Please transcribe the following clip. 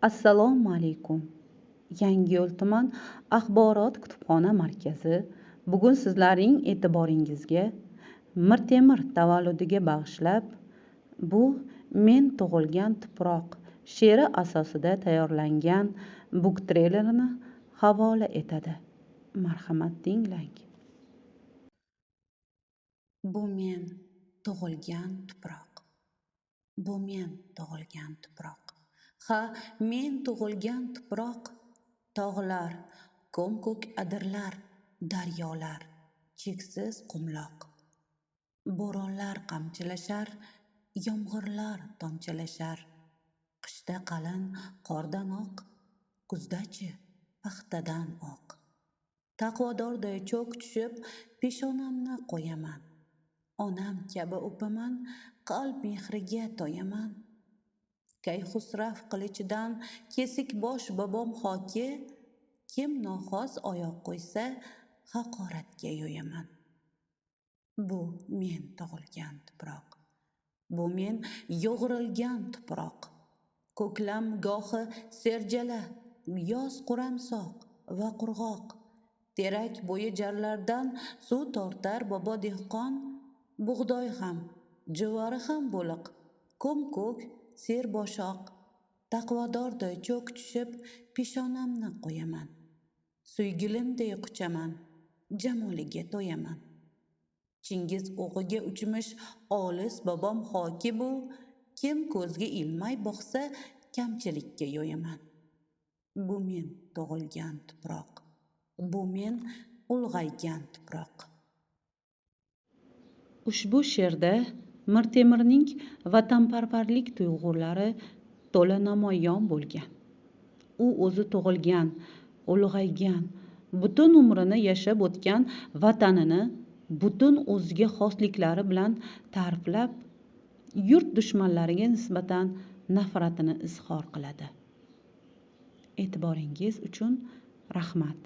Assalomu alaykum. Yangiyo'l tuman axborot kutubxona markazi bugun sizlarning e'tiboringizga Mirtemir tavalludiga bag'ishlab "Bu men tug'ilgan tuproq" she'ri asosida tayyorlangan book treylerini havola etadi. Marhamat tinglang. Bu men tug'ilgan tuproq. Bu men tug'ilgan tuproq. Ha, men tug'ilgan tuproq. Tog'lar, ko'm-ko'k adirlar, daryolar, cheksiz qumloq. Bo'ronlar qamchilashar, yomg'irlar tomchilashar. Qishda qalin qordan oq, kuzdachi paxtadan oq. Taqvodorday cho'k tushib, peshonamni qo'yaman. Onam kabi o'paman, qalb mehriga to'yaman. Kayxusraf qilichidan kesik bosh bobom hoki, kim noxos oyoq qo'ysa, haqoratga yo'yaman. Bu men tug'ilgan tuproq. Bu men yo'g'rilgan tuproq. Ko'klam gohi serjala, yoz quramsoq va qurg'oq. Terak bo'yi jarlardan suv tortar bobo dehqon. Bug'doy ham, juvori ham bo'liq, ko'm-ko'k, serboshoq. Taqvodorday cho'k tushib, peshonamni qo'yaman. Suygilimday quchaman, jamoliga to'yaman. Chingiz o'g'iga uchmish olis bobom hoki bu, kim ko'zga ilmay boqsa, kamchilikka yo'yaman. Bu men tug'ilgan tuproq. Bu men ulg'aygan tuproq. Ushbu she'rda Mirtemirning vatanparvarlik tuyg'ulari to'la namoyon bo'lgan. U o'zi tug'ilgan, ulg'aygan, butun umrini yashab o'tgan vatanini butun o'ziga xosliklari bilan ta'riflab, yurt dushmanlariga nisbatan nafratini izhor qiladi. E'tiboringiz uchun rahmat.